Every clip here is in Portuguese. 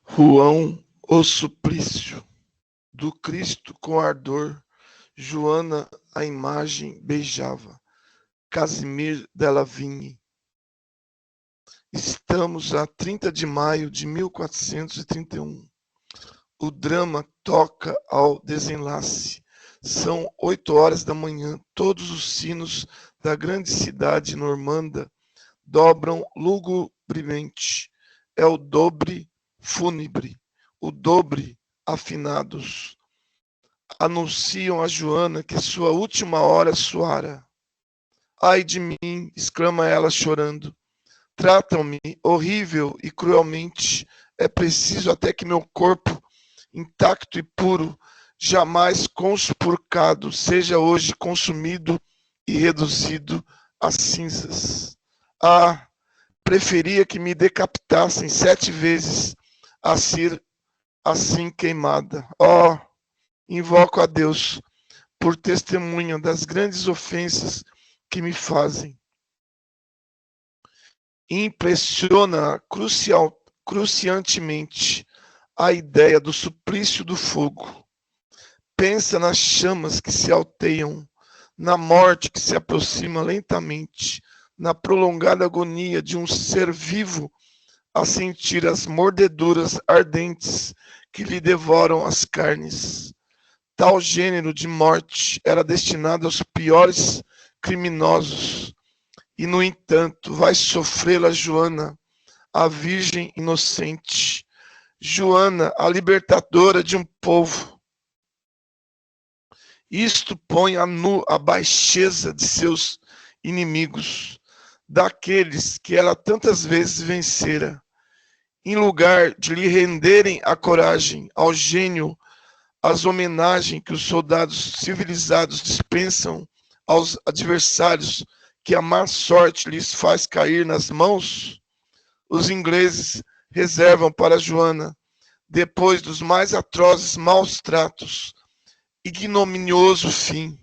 João, o suplício do Cristo com ardor, Joana a imagem beijava, Casimir della Vigne. Estamos a 30 de maio de 1431. O drama toca ao desenlace. São 8 horas da manhã. Todos os sinos da grande cidade normanda dobram lugubremente. É o dobre fúnebre, o dobre afinados. Anunciam a Joana que sua última hora soara. Ai de mim, exclama ela chorando. Tratam-me horrível e cruelmente. É preciso até que meu corpo, intacto e puro, jamais conspurcado, seja hoje consumido e reduzido a cinzas. Ah, preferia que me decapitassem 7 vezes a ser assim queimada. Oh, invoco a Deus por testemunha das grandes ofensas que me fazem. Impressiona cruciantemente a ideia do suplício do fogo. Pensa nas chamas que se alteiam, na morte que se aproxima lentamente, na prolongada agonia de um ser vivo a sentir as mordeduras ardentes que lhe devoram as carnes. Tal gênero de morte era destinado aos piores criminosos. E, no entanto, vai sofrê-la Joana, a virgem inocente. Joana, a libertadora de um povo. Isto põe a nu a baixeza de seus inimigos, daqueles que ela tantas vezes vencera. Em lugar de lhe renderem a coragem, ao gênio, as homenagens que os soldados civilizados dispensam aos adversários que a má sorte lhes faz cair nas mãos, os ingleses reservam para Joana, depois dos mais atrozes maus tratos, ignominioso fim.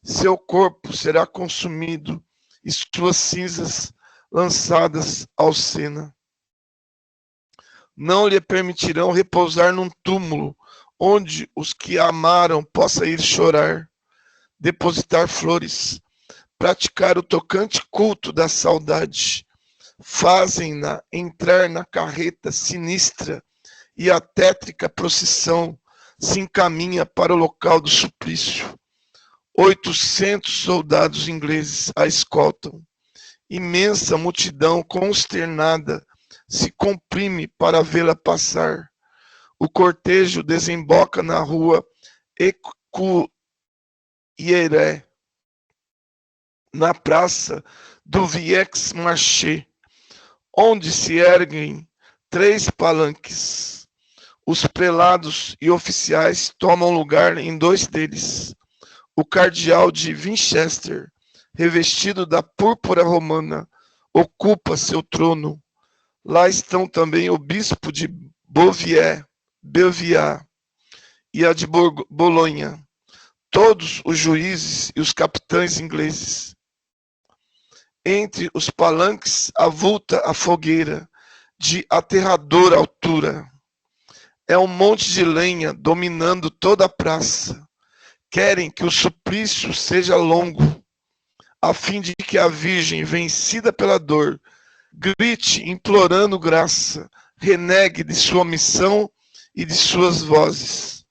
Seu corpo será consumido e suas cinzas lançadas ao Sena. Não lhe permitirão repousar num túmulo onde os que a amaram possam ir chorar, depositar flores, praticar o tocante culto da saudade. Fazem-na entrar na carreta sinistra e a tétrica procissão se encaminha para o local do suplício. 800 soldados ingleses a escoltam. Imensa multidão consternada se comprime para vê-la passar. O cortejo desemboca na rua Écuyères, na praça do Vieux-Marché, onde se erguem 3 palanques. Os prelados e oficiais tomam lugar em 2 deles. O cardeal de Winchester, revestido da púrpura romana, ocupa seu trono. Lá estão também o bispo de Beauvais e a de Bolonha, todos os juízes e os capitães ingleses. Entre os palanques avulta a fogueira, de aterradora altura. É um monte de lenha dominando toda a praça. Querem que o suplício seja longo, a fim de que a Virgem, vencida pela dor, grite implorando graça, renegue de sua missão e de suas vozes.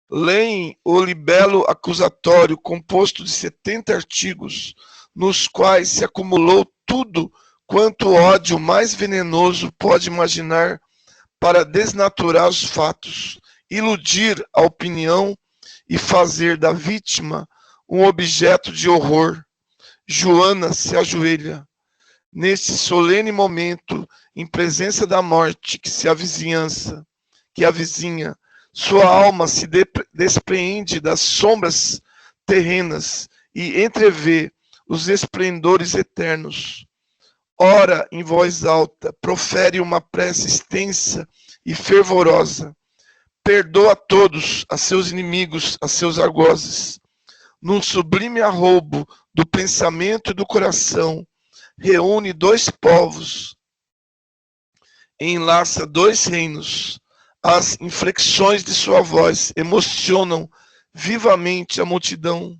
Leem o libelo acusatório composto de 70 artigos, nos quais se acumulou tudo quanto o ódio mais venenoso pode imaginar para desnaturar os fatos, iludir a opinião e fazer da vítima um objeto de horror. Joana se ajoelha. Nesse solene momento, em presença da morte que avizinha, sua alma se despreende das sombras terrenas e entrevê os esplendores eternos. Ora, em voz alta, profere uma prece extensa e fervorosa. Perdoa a todos, a seus inimigos, a seus algozes. Num sublime arroubo do pensamento e do coração, reúne 2 povos enlaça dois reinos. As inflexões de sua voz emocionam vivamente a multidão.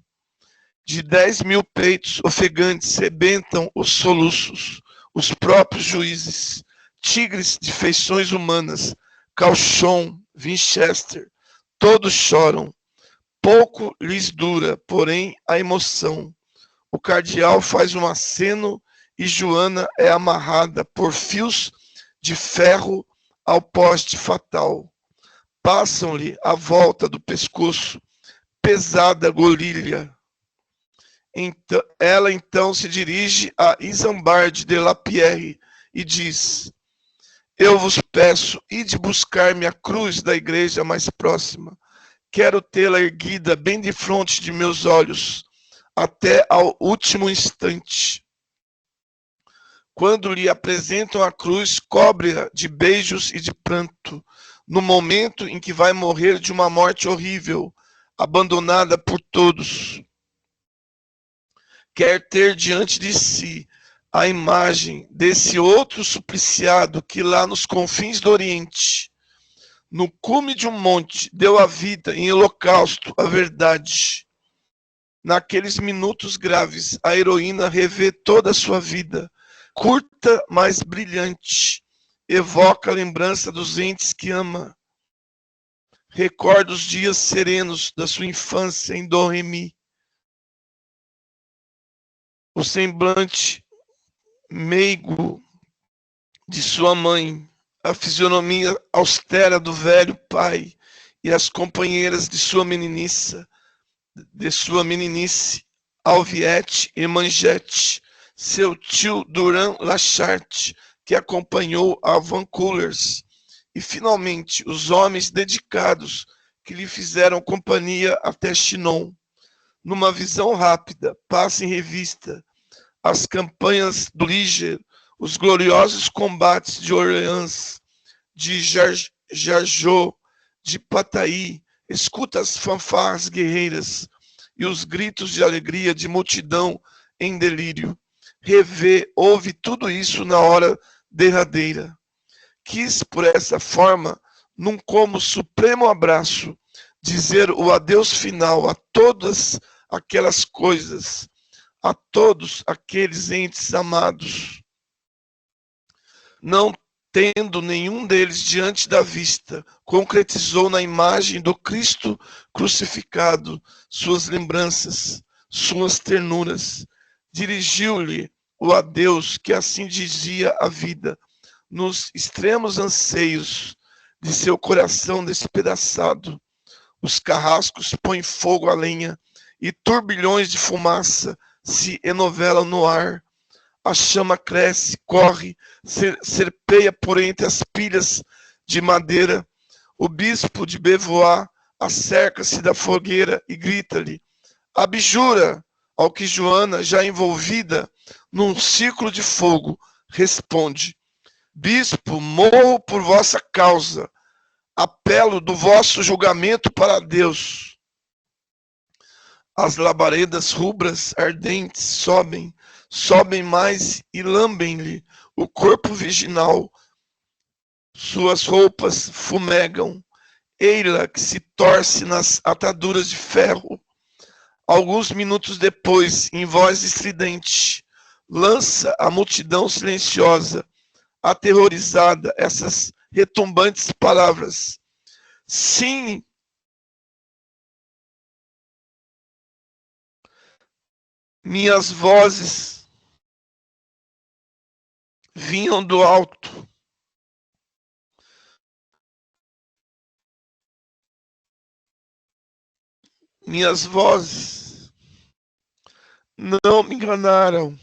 De 10.000 peitos ofegantes rebentam os soluços, os próprios juízes, tigres de feições humanas, Cauchon, Winchester, todos choram. Pouco lhes dura, porém, a emoção. O cardeal faz um aceno e Joana é amarrada por fios de ferro ao poste fatal. Passam-lhe à volta do pescoço pesada gorilha. Ela então se dirige a Isambard de Lapierre e diz: eu vos peço, ide buscar-me a cruz da igreja mais próxima. Quero tê-la erguida bem de frente de meus olhos, até ao último instante. Quando lhe apresentam a cruz, cobre-a de beijos e de pranto, no momento em que vai morrer de uma morte horrível, abandonada por todos. Quer ter diante de si a imagem desse outro supliciado que lá nos confins do Oriente, no cume de um monte, deu a vida em holocausto à verdade. Naqueles minutos graves, a heroína revê toda a sua vida, curta, mas brilhante. Evoca a lembrança dos entes que ama. Recorda os dias serenos da sua infância em Dom-Remy. O semblante meigo de sua mãe, a fisionomia austera do velho pai e as companheiras de sua meninice, Alviette e Mangette, seu tio Durand Lachart, que acompanhou a Vancoulers, e finalmente os homens dedicados que lhe fizeram companhia até Chinon. Numa visão rápida, passa em revista as campanhas do Liger, os gloriosos combates de Orleans, de Jargeau, de Pataí, escuta as fanfarras guerreiras e os gritos de alegria de multidão em delírio. Revê, ouve tudo isso na hora derradeira. Quis, por essa forma, num como supremo abraço, dizer o adeus final a todas aquelas coisas, a todos aqueles entes amados. Não tendo nenhum deles diante da vista, concretizou na imagem do Cristo crucificado suas lembranças, suas ternuras. Dirigiu-lhe o adeus que assim dizia a vida, nos extremos anseios de seu coração despedaçado. Os carrascos põem fogo à lenha e turbilhões de fumaça se enovelam no ar. A chama cresce, corre, serpeia por entre as pilhas de madeira. O bispo de Beauvoir acerca-se da fogueira e grita-lhe: abjura! Ao que Joana, já envolvida num círculo de fogo, responde: bispo, morro por vossa causa. Apelo do vosso julgamento para Deus. As labaredas rubras, ardentes, sobem mais e lambem-lhe o corpo virginal. Suas roupas fumegam, eila que se torce nas ataduras de ferro. Alguns minutos depois, em voz estridente, lança a multidão silenciosa, aterrorizada, essas retumbantes palavras: sim. Minhas vozes vinham do alto. Minhas vozes não me enganaram.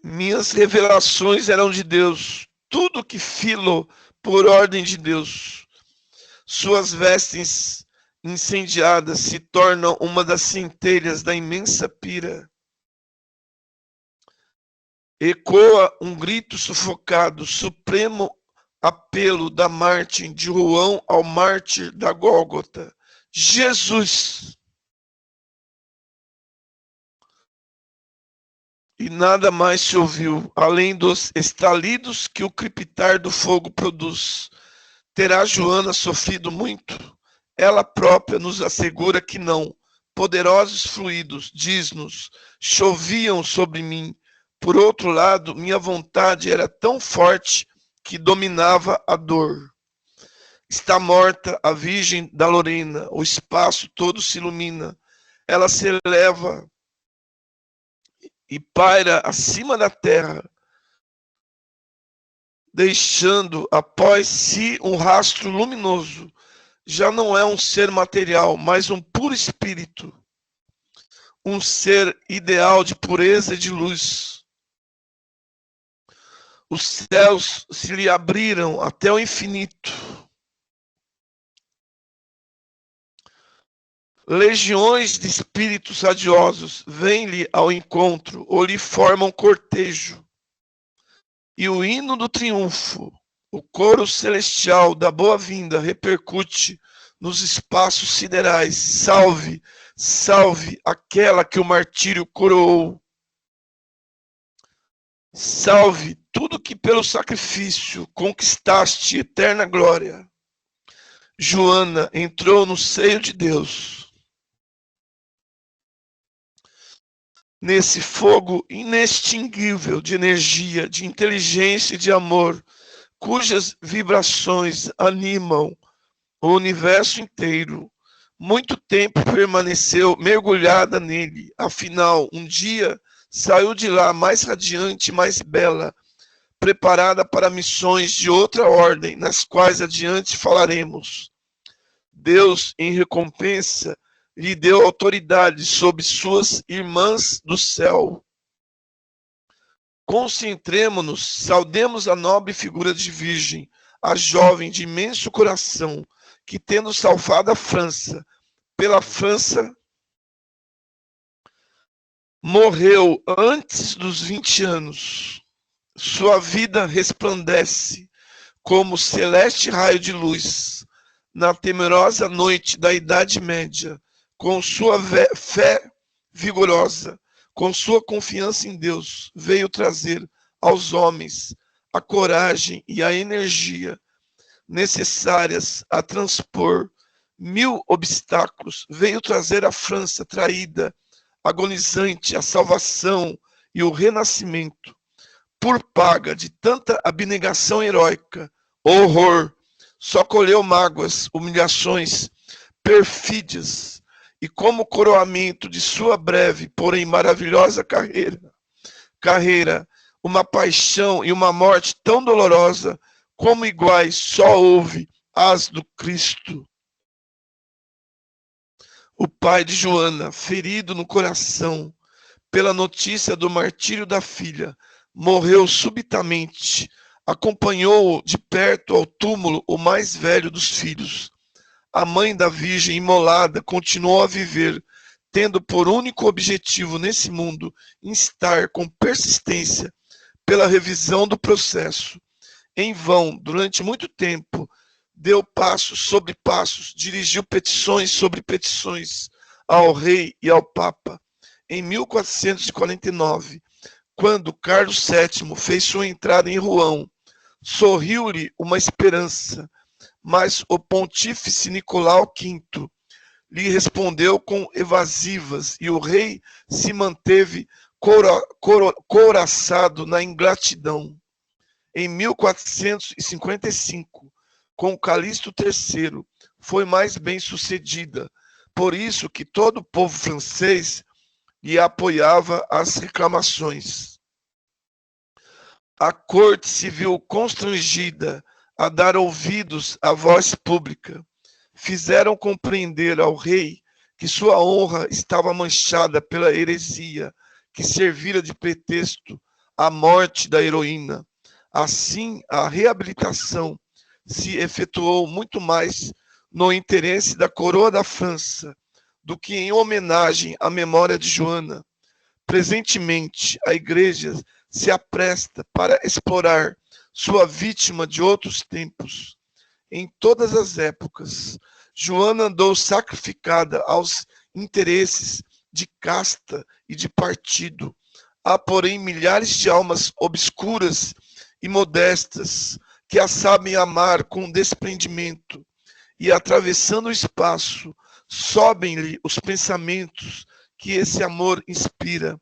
Minhas revelações eram de Deus. Tudo que filo por ordem de Deus. Suas vestes incendiadas se tornam uma das centelhas da imensa pira. Ecoa um grito sufocado, supremo apelo da Mártir de Rouen ao mártir da Gólgota: Jesus! e nada mais se ouviu, além dos estalidos que o crepitar do fogo produz. Terá Joana sofrido muito? Ela própria nos assegura que não. Poderosos fluidos, diz-nos, choviam sobre mim. Por outro lado, minha vontade era tão forte que dominava a dor. Está morta a Virgem da Lorena, o espaço todo se ilumina. Ela se eleva e paira acima da terra, deixando após si um rastro luminoso. Já não é um ser material, mas um puro espírito, um ser ideal de pureza e de luz. Os céus se lhe abriram até o infinito. Legiões de espíritos radiosos vêm-lhe ao encontro ou lhe formam cortejo. E o hino do triunfo, o coro celestial da boa-vinda repercute nos espaços siderais. Salve, salve aquela que o martírio coroou. Salve tudo que pelo sacrifício conquistaste eterna glória. Joana entrou no seio de Deus. Nesse fogo inextinguível de energia, de inteligência e de amor, cujas vibrações animam o universo inteiro, muito tempo permaneceu mergulhada nele. Afinal, um dia saiu de lá mais radiante, mais bela, preparada para missões de outra ordem, nas quais adiante falaremos. Deus, em recompensa, lhe deu autoridade sobre suas irmãs do céu. Concentremo-nos, saudemos a nobre figura de Virgem, a jovem de imenso coração, que tendo salvado a França, pela França, morreu antes dos 20 anos. Sua vida resplandece como celeste raio de luz na temerosa noite da Idade Média, com sua fé vigorosa, com sua confiança em Deus, veio trazer aos homens a coragem e a energia necessárias a transpor 1000 obstáculos, veio trazer à França traída, agonizante, a salvação e o renascimento. Por paga de tanta abnegação heróica, horror, só colheu mágoas, humilhações, perfídias, e como coroamento de sua breve, porém maravilhosa carreira, uma paixão e uma morte tão dolorosa como iguais só houve as do Cristo. O pai de Joana, ferido no coração pela notícia do martírio da filha, morreu subitamente. Acompanhou de perto ao túmulo o mais velho dos filhos. A mãe da Virgem imolada continuou a viver, tendo por único objetivo nesse mundo instar com persistência pela revisão do processo. Em vão, durante muito tempo, deu passos sobre passos, dirigiu petições sobre petições ao rei e ao papa. Em 1449, quando Carlos VII fez sua entrada em Rouen, sorriu-lhe uma esperança, mas o pontífice Nicolau V lhe respondeu com evasivas e o rei se manteve couraçado na ingratidão. Em 1455, com Calixto III, foi mais bem sucedida, por isso que todo o povo francês lhe apoiava as reclamações. A corte se viu constrangida a dar ouvidos à voz pública. Fizeram compreender ao rei que sua honra estava manchada pela heresia que servira de pretexto à morte da heroína. Assim, a reabilitação se efetuou muito mais no interesse da coroa da França do que em homenagem à memória de Joana. Presentemente, a Igreja se apresta para explorar sua vítima de outros tempos. Em todas as épocas, Joana andou sacrificada aos interesses de casta e de partido, Há, porém, milhares de almas obscuras e modestas que a sabem amar com desprendimento, e atravessando o espaço, sobem-lhe os pensamentos que esse amor inspira.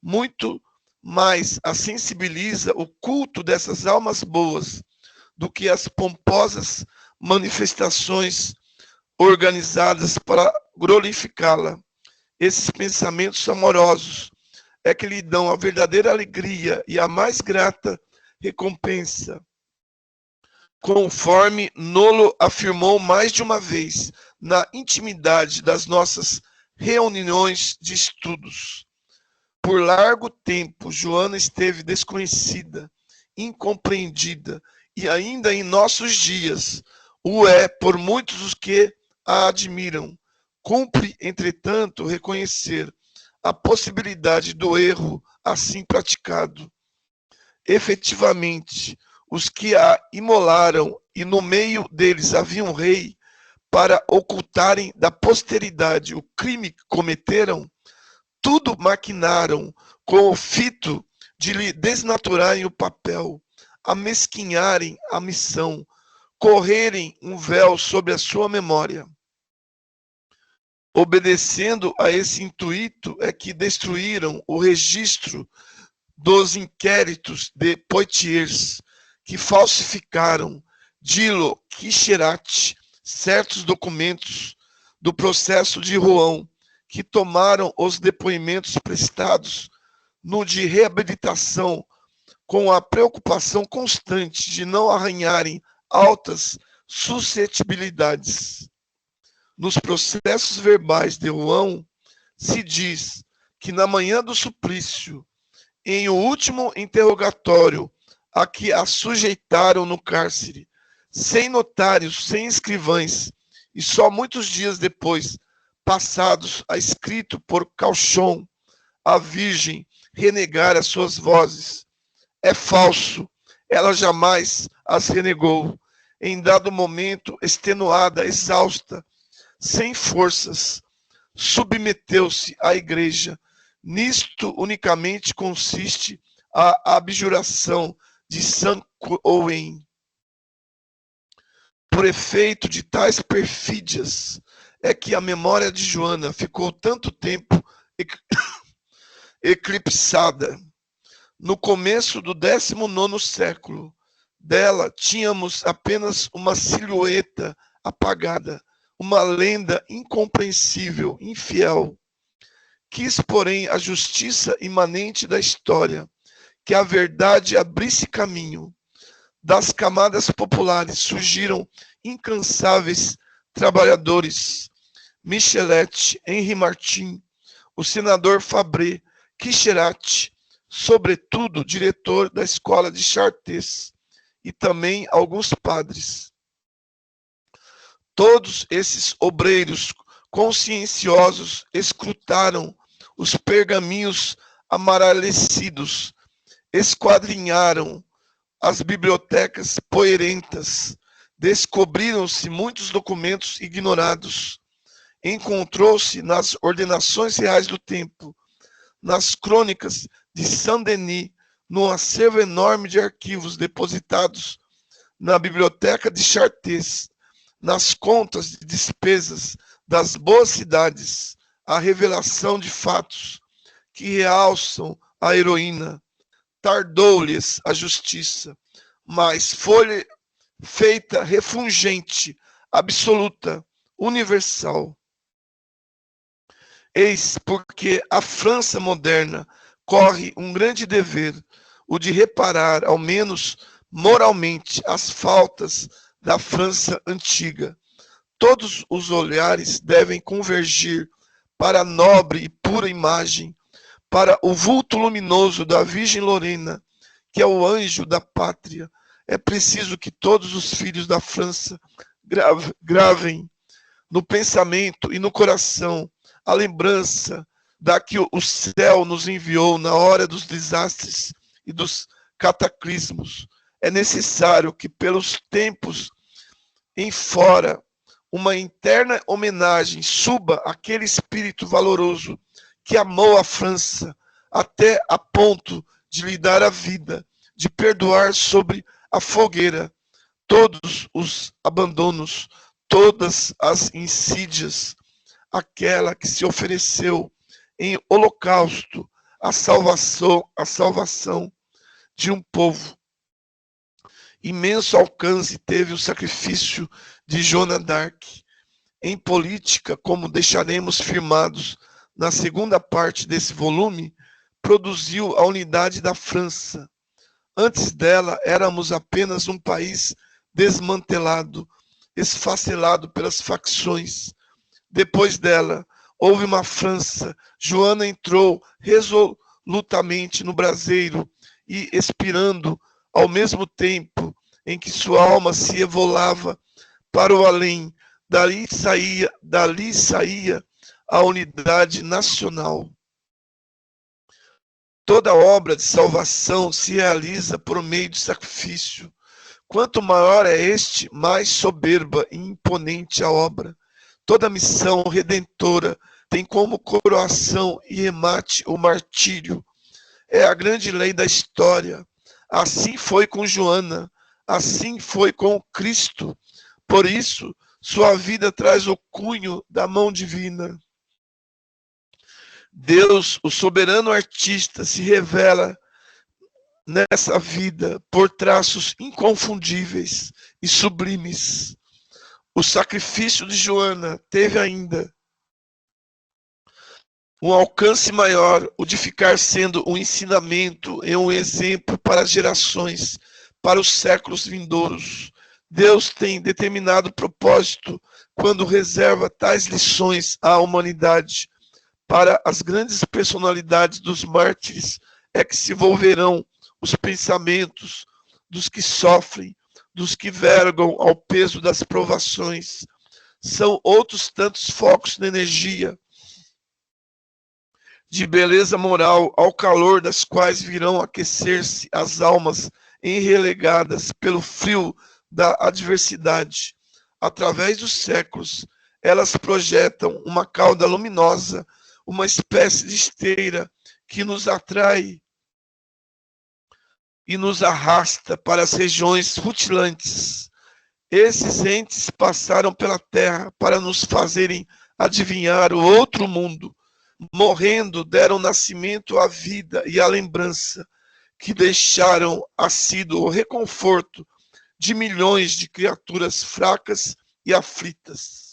Muito mais a sensibiliza o culto dessas almas boas do que as pomposas manifestações organizadas para glorificá-la. Esses pensamentos amorosos é que lhe dão a verdadeira alegria e a mais grata recompensa, conforme Nolo afirmou mais de uma vez na intimidade das nossas reuniões de estudos. Por largo tempo, Joana esteve desconhecida, incompreendida, e ainda em nossos dias o é por muitos os que a admiram. Cumpre, entretanto, reconhecer a possibilidade do erro assim praticado. Efetivamente, os que a imolaram, e no meio deles havia um rei, para ocultarem da posteridade o crime que cometeram, tudo maquinaram com o fito de lhe desnaturarem o papel, amesquinharem a missão, correrem um véu sobre a sua memória. Obedecendo a esse intuito é que destruíram o registro dos inquéritos de Poitiers, que falsificaram Dilo Quicherate certos documentos do processo de Rouen, que tomaram os depoimentos prestados no de reabilitação, com a preocupação constante de não arranharem altas suscetibilidades. Nos processos verbais de Rouen, se diz que na manhã do suplício, em o último interrogatório a que a sujeitaram no cárcere, sem notários, sem escrivães, e só muitos dias depois, passados a escrito por Cauchon, a Virgem renegara suas vozes. É falso, ela jamais as renegou. Em dado momento, extenuada, exausta, sem forças, submeteu-se à igreja. Nisto unicamente consiste a abjuração de Saint-Ouen. Por efeito de tais perfídias, é que a memória de Joana ficou tanto tempo eclipsada. No começo do 19º século, dela tínhamos apenas uma silhueta apagada, uma lenda incompreensível, infiel. Quis, porém, a justiça imanente da história, que a verdade abrisse caminho. Das camadas populares surgiram incansáveis trabalhadores. Michelet, Henri Martin, o senador Fabre, Quicherate, sobretudo diretor da escola de Chartres, e também alguns padres. Todos esses obreiros conscienciosos escrutaram os pergaminhos amarelecidos, esquadrinharam as bibliotecas poeirentas, descobriram-se muitos documentos ignorados, encontrou-se nas ordenações reais do tempo, nas crônicas de Saint-Denis, num acervo enorme de arquivos depositados na biblioteca de Chartres, nas contas de despesas das boas cidades, a revelação de fatos que realçam a heroína. Tardou-lhes a justiça, mas foi feita refulgente, absoluta, universal. Eis porque a França moderna corre um grande dever, o de reparar, ao menos moralmente, as faltas da França antiga. Todos os olhares devem convergir para a nobre e pura imagem, para o vulto luminoso da Virgem Lorena, que é o anjo da pátria. É preciso que todos os filhos da França gravem no pensamento e no coração a lembrança da que o céu nos enviou na hora dos desastres e dos cataclismos. É necessário que pelos tempos em fora uma interna homenagem suba àquele espírito valoroso que amou a França, até a ponto de lhe dar a vida, de perdoar sobre a fogueira todos os abandonos, todas as insídias, aquela que se ofereceu em holocausto, a salvação de um povo. Imenso alcance teve o sacrifício de Joana d'Arc. Em política, como deixaremos firmados na segunda parte desse volume, produziu a unidade da França. Antes dela, éramos apenas um país desmantelado, esfacelado pelas facções. Depois dela, houve uma França. Joana entrou resolutamente no braseiro e, expirando ao mesmo tempo em que sua alma se evolava para o além, dali saía a unidade nacional. Toda obra de salvação se realiza por meio de sacrifício. Quanto maior é este, mais soberba e imponente a obra. Toda missão redentora tem como coroação e remate o martírio. É a grande lei da história. Assim foi com Joana, assim foi com Cristo. Por isso, sua vida traz o cunho da mão divina. Deus, o soberano artista, se revela nessa vida por traços inconfundíveis e sublimes. O sacrifício de Joana teve ainda um alcance maior, o de ficar sendo um ensinamento e um exemplo para as gerações, para os séculos vindouros. Deus tem determinado propósito quando reserva tais lições à humanidade. Para as grandes personalidades dos mártires é que se volverão os pensamentos dos que sofrem, dos que vergam ao peso das provações. São outros tantos focos de energia, de beleza moral, ao calor das quais virão aquecer-se as almas enrelegadas pelo frio da adversidade. Através dos séculos, elas projetam uma cauda luminosa, uma espécie de esteira que nos atrai e nos arrasta para as regiões rutilantes. Esses entes passaram pela terra para nos fazerem adivinhar o outro mundo. Morrendo, deram nascimento à vida e à lembrança, que deixaram assíduo o reconforto de milhões de criaturas fracas e aflitas.